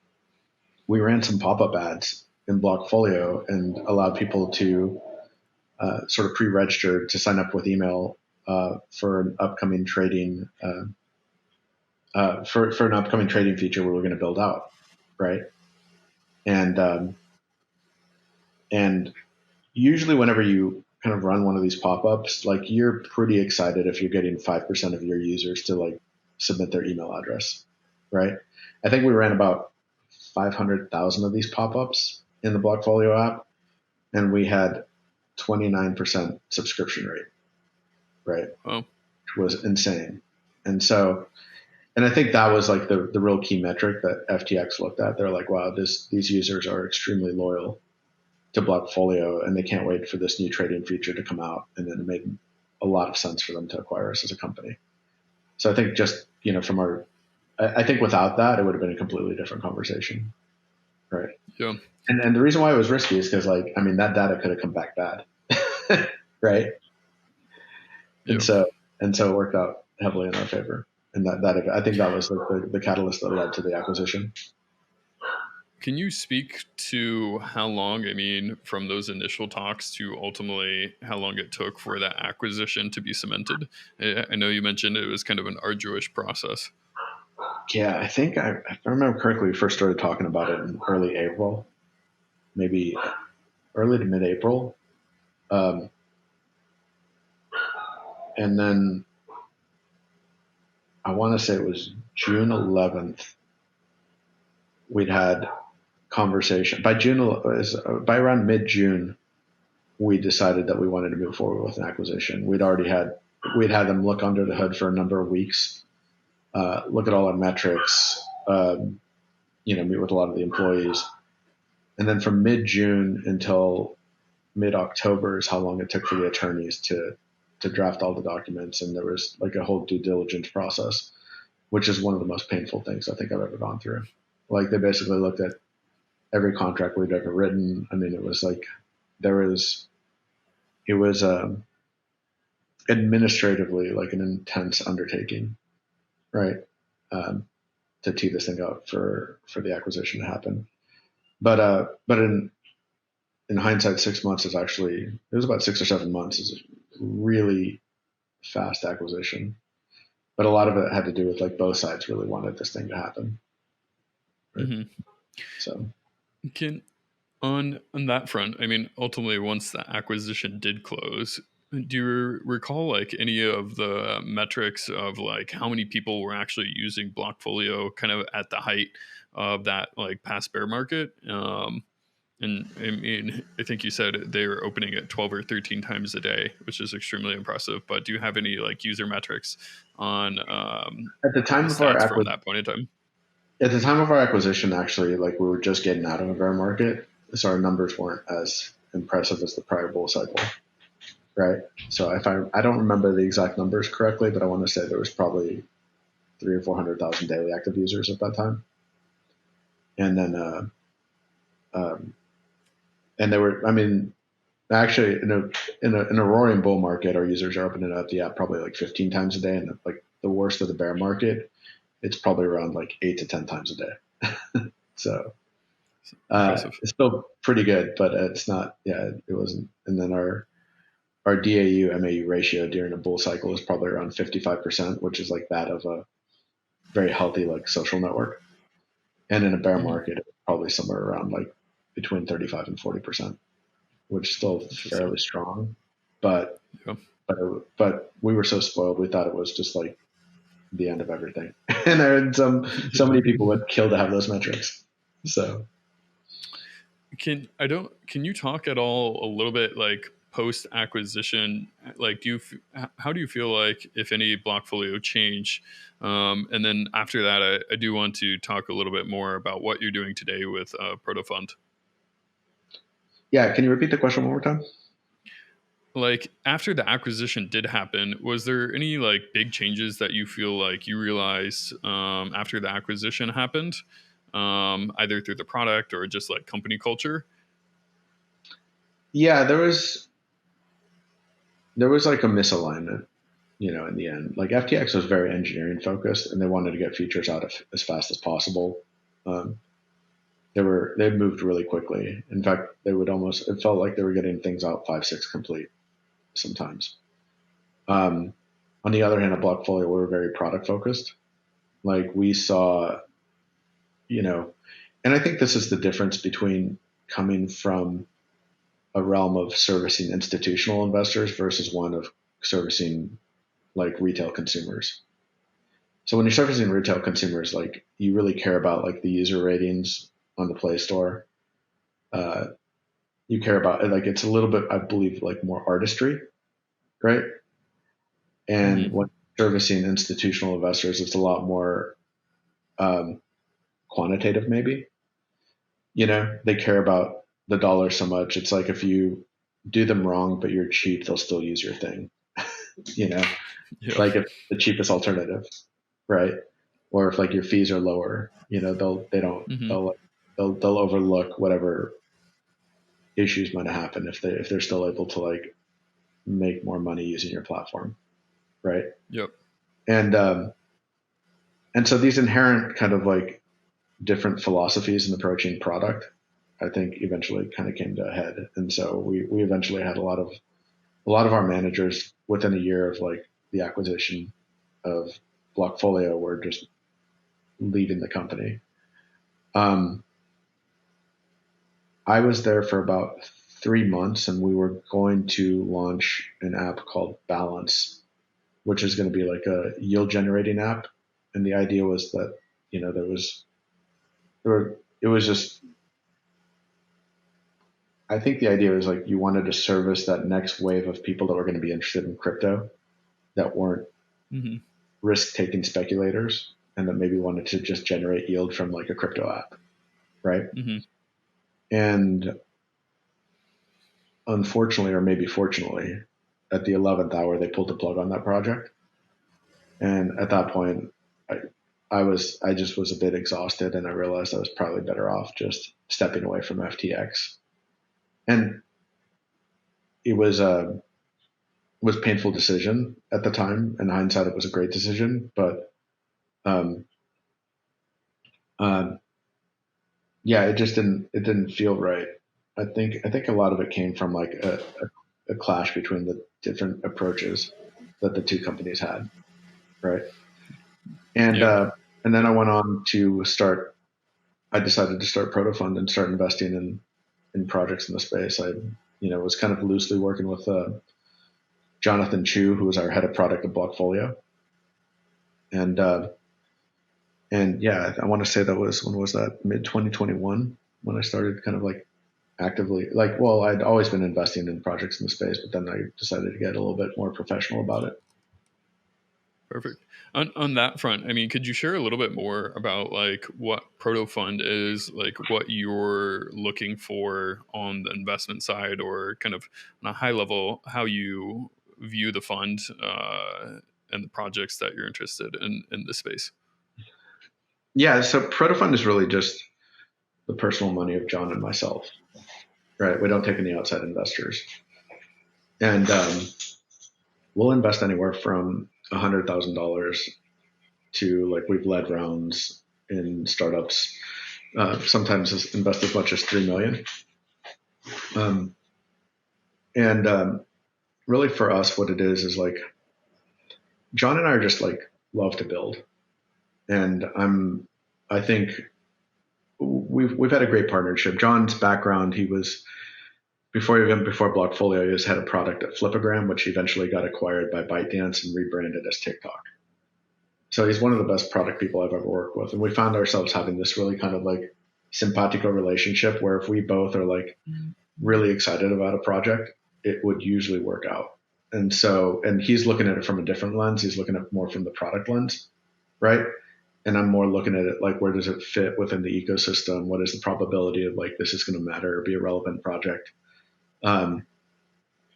we ran some pop-up ads in Blockfolio and allowed people to sort of pre-register to sign up with email for an upcoming trading for an upcoming trading feature we were going to build out, right? And and usually whenever you kind of run one of these pop-ups, like you're pretty excited if you're getting 5% of your users to like submit their email address, right? I think we ran about 500,000 of these pop-ups in the Blockfolio app, and we had 29% subscription rate, right? Well, Which was insane. And so, and I think that was like the real key metric that FTX looked at. They're like, wow, these users are extremely loyal to Blockfolio, and they can't wait for this new trading feature to come out. And then it made a lot of sense for them to acquire us as a company. So I think just, from I think without that, it would have been a completely different conversation, right? yeah. And the reason why it was risky is because, like, I mean, that data could have come back bad, right? And Yeah. so it worked out heavily in our favor. And that I think that was the catalyst that led to the acquisition. Can you speak to how long, I mean, from those initial talks to ultimately how long it took for that acquisition to be cemented? I know you mentioned it was kind of an arduous process. Yeah, I think if I remember correctly, we first started talking about it in early April, maybe early to mid-April. Um, and then I want to say it was June 11th. We'd had conversation by around mid-June. We decided that we wanted to move forward with an acquisition. We'd had them look under the hood for a number of weeks, look at all our metrics, meet with a lot of the employees, and then from mid-June until mid-October is how long it took for the attorneys to draft all the documents, and there was like a whole due diligence process, which is one of the most painful things I think I've ever gone through. Like they basically looked at every contract we'd ever written. I mean, it was like it was administratively like an intense undertaking, right? Um, to tee this thing up for the acquisition to happen. But in hindsight, 6 months is actually, it was about 6 or 7 months is a really fast acquisition. But a lot of it had to do with like both sides really wanted this thing to happen. Right? Mm-hmm. So Can on that front, I mean, ultimately, once the acquisition did close, do you recall like any of the metrics of like how many people were actually using Blockfolio kind of at the height of that like past bear market? And I mean, I think you said they were opening at 12 or 13 times a day, which is extremely impressive. But do you have any like user metrics on at the the time of our stats from that point in time? at the time of our acquisition, actually, like we were just getting out of a bear market, so our numbers weren't as impressive as the prior bull cycle, right? So if I don't remember the exact numbers correctly, but I want to say there was probably 300,000 or 400,000 daily active users at that time, and then um, and they were, I mean, actually in a roaring bull market, our users are opening up the app probably like 15 times a day, and like the worst of the bear market, it's probably around like 8 to 10 times a day. So Impressive. it's still pretty good, but it's not. Yeah, it wasn't. And then our DAU MAU ratio during a bull cycle is probably around 55%, which is like that of a very healthy like social network. And in a bear Hmm. market, probably somewhere around like between 35 and 40%, which is still Interesting. fairly strong. But Yeah. but we were so spoiled, we thought it was just like the end of everything. And I had so Yeah. many people would kill to have those metrics. So Can you talk at all a little bit like post acquisition? Like, how do you feel like, if any, Blockfolio change? And then after that, I do want to talk a little bit more about what you're doing today with Protofund. yeah, can you repeat the question one more time? Like, after the acquisition did happen, was there any like big changes that you feel like you realized after the acquisition happened, either through the product or just like company culture? Yeah, there was like a misalignment, in the end. Like FTX was very engineering focused, and they wanted to get features out as fast as possible. Um, they moved really quickly. In fact, they would almost it felt like they were getting things out 5 6 complete sometimes. Um, on the other hand, at Blockfolio, we were very product focused. Like we saw, you know, and I think this is the difference between coming from a realm of servicing institutional investors versus one of servicing like retail consumers. So when you're servicing retail consumers, like you really care about like the user ratings on the Play Store. Uh, you care about like it's a little bit, I believe, like more artistry, right? And Hmm. when servicing institutional investors, it's a lot more um, quantitative, maybe. They care about the dollar so much. It's like if you do them wrong, but you're cheap, they'll still use your thing. You know, Yeah. like if the cheapest alternative, right? Or if like your fees are lower, they don't Hmm. they'll overlook whatever issues might happen if they're still able to like make more money using your platform, right? Yep. And and so these inherent kind of like different philosophies in approaching product, I think eventually kind of came to a head. And so we eventually had a lot of our managers within a year of like the acquisition of Blockfolio were just leaving the company. Um, I was there for about 3 months, and we were going to launch an app called Balance, which is going to be like a yield generating app. And the idea was that it was just, I think the idea was like you wanted to service that next wave of people that were going to be interested in crypto that weren't Hmm. risk taking speculators and that maybe wanted to just generate yield from like a crypto app, right? Hmm. And unfortunately, or maybe fortunately, at the 11th hour, they pulled the plug on that project. And at that point, I, I just was a bit exhausted, and I realized I was probably better off just stepping away from FTX. And it was a painful decision at the time. In hindsight, it was a great decision, but um, um, yeah, it didn't feel right. I think a lot of it came from like a clash between the different approaches that the two companies had, right? And Yeah. uh, and then I went on to start. I decided to start Protofund and start investing in projects in the space. I was kind of loosely working with Jonathan Chu, who was our head of product at Blockfolio, and and yeah, I want to say that was when was that mid 2021 when I started kind of like actively like well I'd always been investing in projects in the space, but then I decided to get a little bit more professional about it. Perfect. On that front, I mean, could you share a little bit more about like what Proto Fund is, like what you're looking for on the investment side, or kind of on a high level how you view the fund and the projects that you're interested in this space? Yeah, so Protofund is really just the personal money of John and myself, right? We don't take any outside investors, and we'll invest anywhere from $100,000 to like we've led rounds in startups. Sometimes invest as much as 3 million. Um, and really, for us, what it is like John and I are just like love to build, and I think we've had a great partnership. John's background, he was before Blockfolio, he was head of product at Flipagram, which eventually got acquired by ByteDance and rebranded as TikTok. So he's one of the best product people I've ever worked with. And we found ourselves having this really kind of like simpatico relationship where if we both are like really excited about a project, it would usually work out. And he's looking at it from a different lens. He's looking at it more from the product lens, right? And I'm more looking at it like, where does it fit within the ecosystem? What is the probability of like, this is going to matter or be a relevant project? I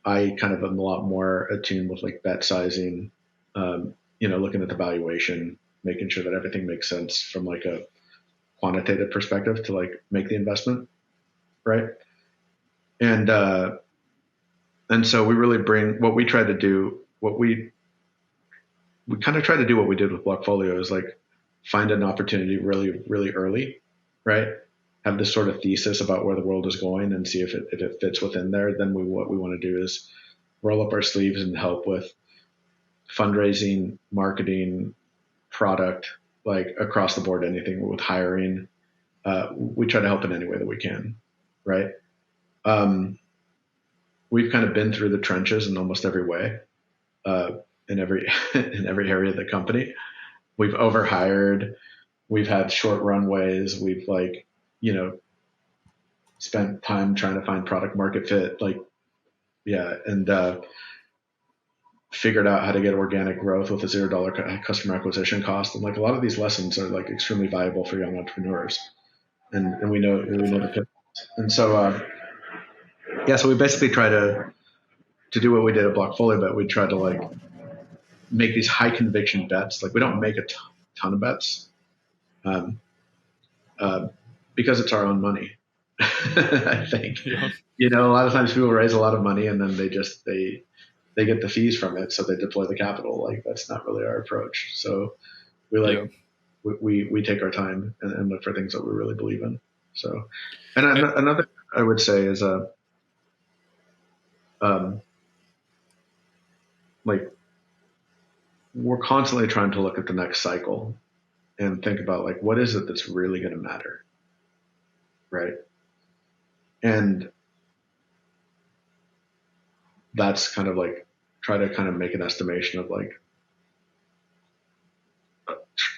kind of am a lot more attuned with like bet sizing, looking at the valuation, making sure that everything makes sense from like a quantitative perspective to like make the investment, right? And so we really bring what we try to do. We kind of try to do what we did with Blockfolio is like find an opportunity really, really early, right? Have this sort of thesis about where the world is going and see if it fits within there. Then what we want to do is roll up our sleeves and help with fundraising, marketing, product, like across the board, anything with hiring. We try to help in any way that we can, right? We've kind of been through the trenches in almost every way, in every in every area of the company. We've overhired. We've had short runways. We've spent time trying to find product market fit, and figured out how to get organic growth with a $0 customer acquisition cost. And like a lot of these lessons are like extremely valuable for young entrepreneurs. And we know the pitfalls. And so, so we basically try to do what we did at Blockfolio, but we try to like make these high conviction bets. Like we don't make a ton of bets because it's our own money. I think, a lot of times people raise a lot of money and then they get the fees from it. So they deploy the capital. Like that's not really our approach. So we take our time and look for things that we really believe in. So, and another I would say is like we're constantly trying to look at the next cycle and think about like what is it that's really going to matter, right? And that's kind of like try to kind of make an estimation of like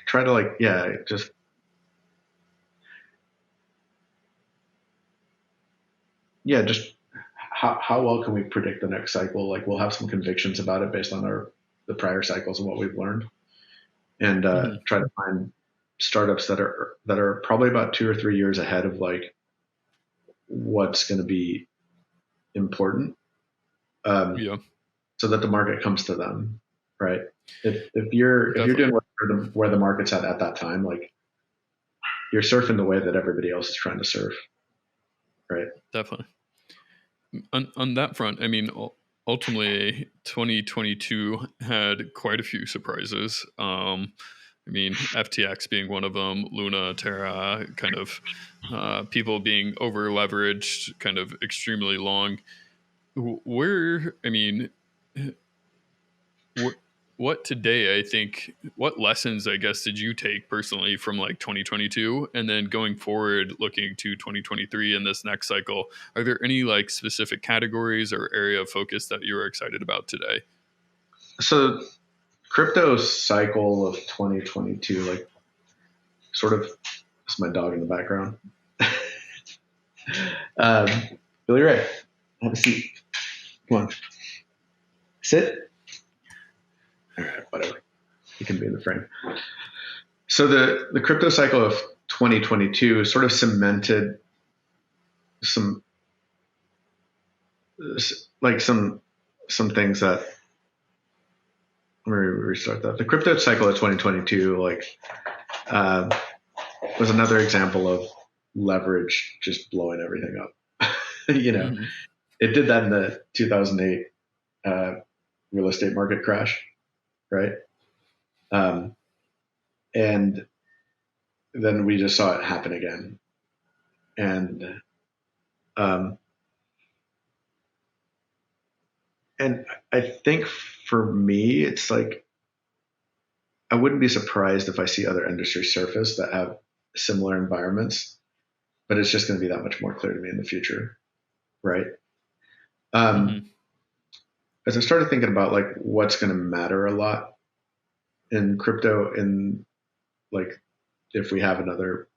try to like just how well can we predict the next cycle? Like we'll have some convictions about it based on the prior cycles and what we've learned, and try to find startups that are probably about 2 or 3 years ahead of like what's going to be important, so that the market comes to them, right? If you're doing where the market's at that time, like you're surfing the way that everybody else is trying to surf, right? Definitely. On that front, I mean, ultimately, 2022 had quite a few surprises. I mean, FTX being one of them, Luna, Terra, kind of people being over leveraged, kind of extremely long. What today, I think, what lessons, I guess, did you take personally from like 2022 and then going forward looking to 2023 in this next cycle? Are there any like specific categories or area of focus that you're excited about today? So crypto cycle of 2022, like sort of, that's my dog in the background. Billy Ray, have a seat. Come on. Sit. All right, whatever. It can be in the frame. So the crypto cycle of 2022 sort of cemented some things that, let me restart that. The crypto cycle of 2022 was another example of leverage just blowing everything up. It did that in the 2008 real estate market crash, right? And then we just saw it happen again. And I think for me, it's like, I wouldn't be surprised if I see other industries surface that have similar environments. but it's just going to be that much more clear to me in the future, right? Um, Mm-hmm. as I started thinking about like what's going to matter a lot in crypto, in like if we have another,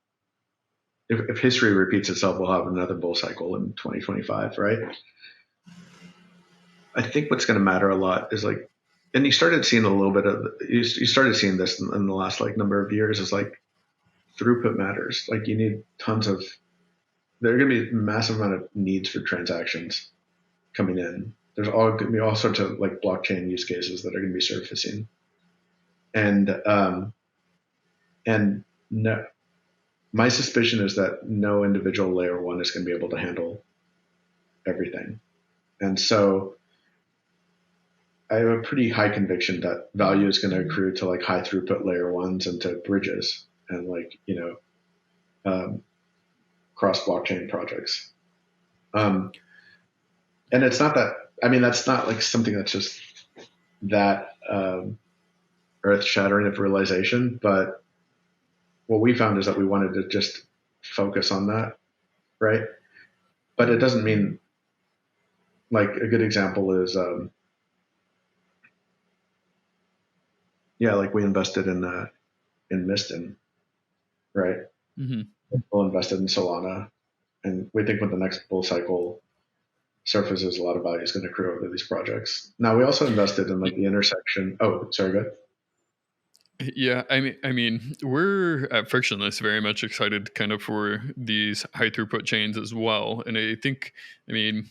if history repeats itself, we'll have another bull cycle in 2025, right? I think what's going to matter a lot is like, and you started seeing a little bit of, you started seeing this in the last like number of years, is like throughput matters. Like you need tons of, there are going to be a massive amount of needs for transactions coming in. There's all going to be all sorts of like blockchain use cases that are going to be surfacing, and and no, my suspicion is that no individual layer one is going to be able to handle everything, and so I have a pretty high conviction that value is going to accrue to like high throughput layer ones and to bridges and like cross blockchain projects. Um, and it's not that, I mean, that's not like something that's just that earth shattering of realization, but what we found is that we wanted to just focus on that, right? But it doesn't mean, like a good example is yeah, like we invested in Miston, right? Mm-hmm. We'll invested in Solana, and we think with the next bull cycle surfaces, a lot of value is going to accrue over these projects. Now we also invested in like the intersection. Oh, sorry, go ahead. Yeah, I mean, we're at Frictionless very much excited kind of for these high throughput chains as well. And I think, I mean,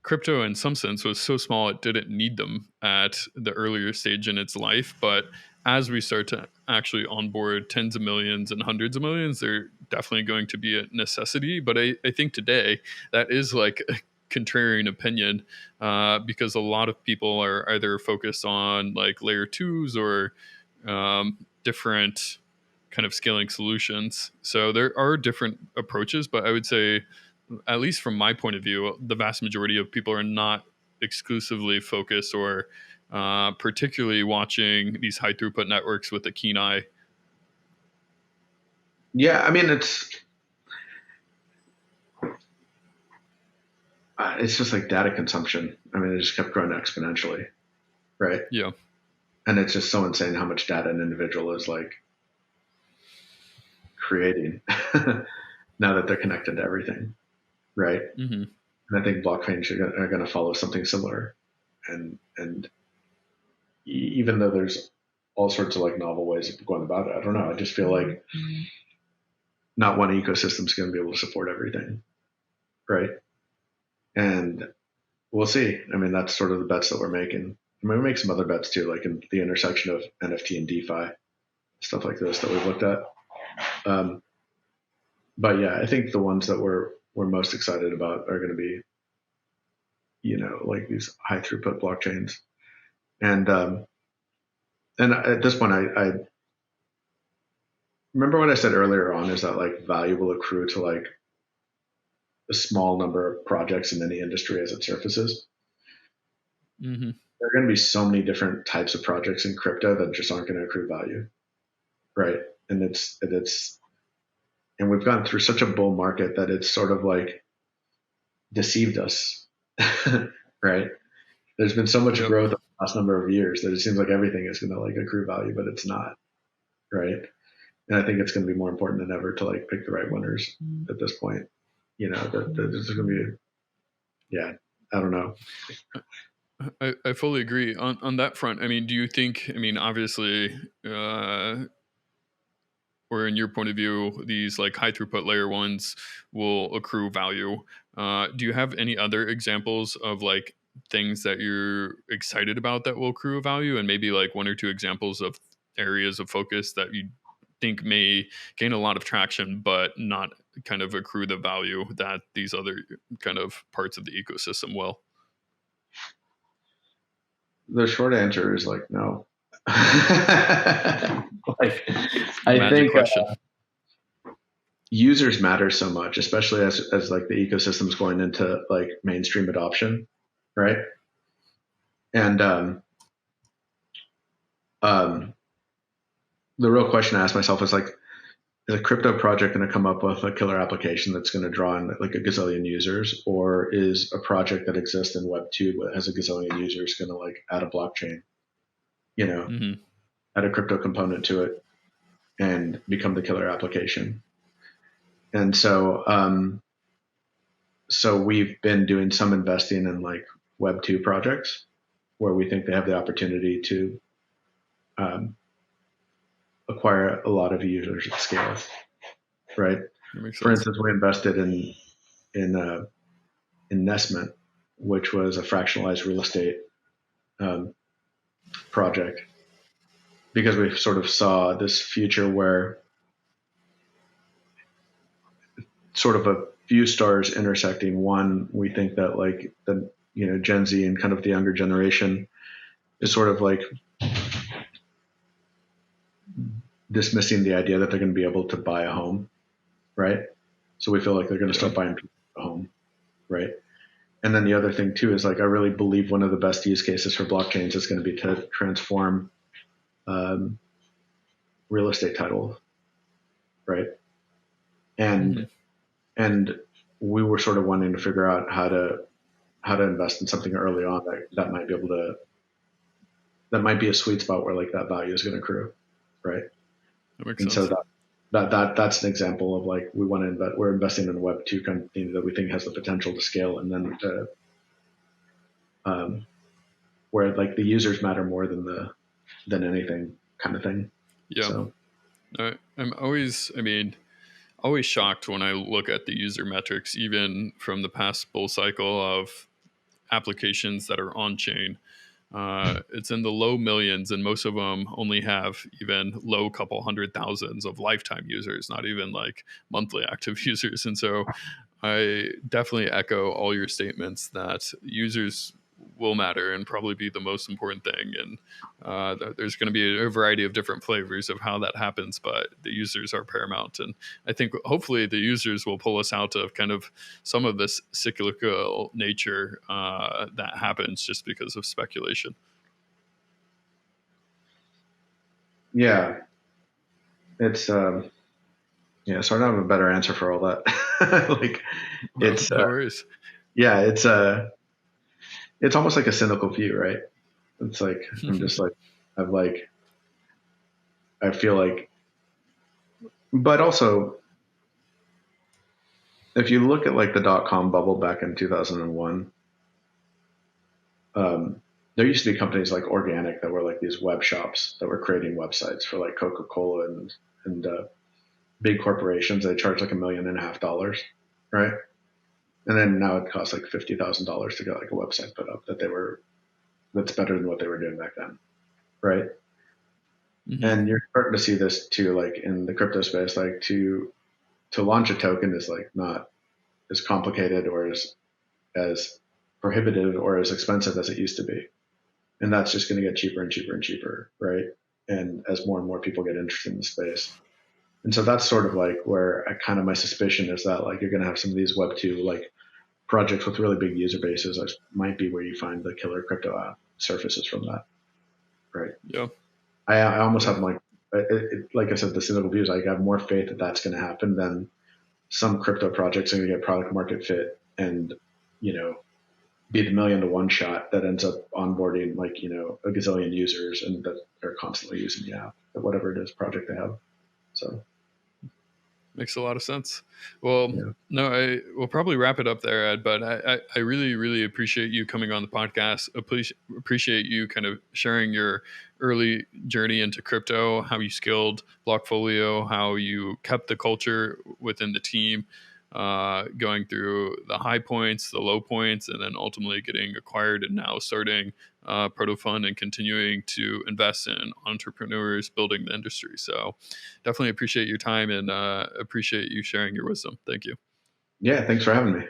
crypto in some sense was so small it didn't need them at the earlier stage in its life. But as we start to actually onboard tens of millions and hundreds of millions, they're definitely going to be a necessity. But I think today that is like a contrarian opinion because a lot of people are either focused on like layer twos or different kind of scaling solutions. So there are different approaches, but I would say, at least from my point of view, the vast majority of people are not exclusively focused or particularly watching these high throughput networks with a keen eye. Yeah, I mean it's just like data consumption. I mean, it just kept growing exponentially, right? Yeah. And it's just so insane how much data an individual is like creating now that they're connected to everything, right? Hmm. And I think blockchains are going to follow something similar. And even though there's all sorts of like novel ways of going about it, I don't know. I just feel like not one ecosystem is going to be able to support everything, right? And we'll see. I mean, that's sort of the bets that we're making. I mean, we make some other bets too, like in the intersection of NFT and DeFi, stuff like this that we've looked at. Um, but yeah, I think the ones that we're most excited about are going to be, like these high throughput blockchains. And at this point, I remember what I said earlier on is that like value will accrue to like a small number of projects in any industry as it surfaces. Hmm. There are going to be so many different types of projects in crypto that just aren't going to accrue value, right? And and we've gone through such a bull market that it's sort of like deceived us, right? There's been so much Yep. growth in the last number of years that it seems like everything is going to like accrue value, but it's not, right? And I think it's going to be more important than ever to like pick the right winners at this point. That there's going to be, yeah, I don't know. I fully agree on that front. I mean, do you think? I mean, obviously, or in your point of view, these like high throughput layer ones will accrue value. Do you have any other examples of like things that you're excited about that will accrue value, and maybe like one or two examples of areas of focus that you think may gain a lot of traction but not kind of accrue the value that these other kind of parts of the ecosystem will? The short answer is like no. like I Magic think question. users matter so much, especially as like the ecosystem's going into like mainstream adoption, right? And um, the real question I ask myself is like, is a crypto project going to come up with a killer application that's going to draw in like a gazillion users, or is a project that exists in Web2 that has a gazillion users going to like add a blockchain, you know, Mm-hmm. add a crypto component to it and become the killer application? And so we've been doing some investing in like Web2 projects where we think they have the opportunity to um, acquire a lot of users at scale, right? That makes For sense. instance, we invested in investment, which was a fractionalized real estate um, project, because we sort of saw this future where sort of a few stars intersecting. One, we think that like the Gen Z and kind of the younger generation is sort of like dismissing the idea that they're going to be able to buy a home, right? So we feel like they're going to Yeah. start buying a home, right? And then the other thing too is like I really believe one of the best use cases for blockchains is going to be to transform um, real estate title, right? Mm-hmm. And we were sort of wanting to figure out how to invest in something early on that might be able to that might be a sweet spot where like that value is going to accrue, right? That makes And so sense. that's an example of like we want to invest. We're investing in a Web2 company that we think has the potential to scale, and then um, where like the users matter more than anything kind of thing. Yeah. So I'm always, I mean, always shocked when I look at the user metrics, even from the past bull cycle of applications that are on chain. It's in the low millions, and most of them only have even low couple hundred thousands of lifetime users, not even like monthly active users. And so I definitely echo all your statements that users will matter and probably be the most important thing. And there's going to be a variety of different flavors of how that happens, but the users are paramount. And I think hopefully the users will pull us out of kind of some of this cyclical nature that happens just because of speculation. yeah, it's yeah. So I don't have a better answer for all that. Like No, it's no worries. yeah, it's almost like a cynical view, right? It's like I'm just like I've like I feel like, but also if you look at like the .com bubble back in 2001, there used to be companies like Organic that were like these web shops that were creating websites for like Coca-Cola and big corporations. They charge like $1.5 million, right? And then now it costs like $50,000 to get like a website put up that's better than what they were doing back then, right? Hmm. And you're starting to see this too, like in the crypto space, like to launch a token is like not as complicated or as prohibitive or as expensive as it used to be. And that's just going to get cheaper and cheaper and cheaper, right? And as more and more people get interested in the space. And so that's sort of like where I kind of my suspicion is that like you're going to have some of these Web2 like projects with really big user bases might be where you find the killer crypto app surfaces from that, right? Yeah. I almost Yeah. have like, like I said, the cynical views. I have more faith that that's going to happen than some crypto projects are going to get product market fit and you know be the million to one shot that ends up onboarding like a gazillion users and that are constantly using the app or whatever it is project they have. So Makes a lot of sense. Well, yeah, no, I will probably wrap it up there, Ed. But I really, really appreciate you coming on the podcast. Appreciate you kind of sharing your early journey into crypto, how you scaled Blockfolio, how you kept the culture within the team, going through the high points, the low points, and then ultimately getting acquired and now starting Protofund and continuing to invest in entrepreneurs building the industry. So definitely appreciate your time and appreciate you sharing your wisdom. Thank you. yeah, thanks for having me.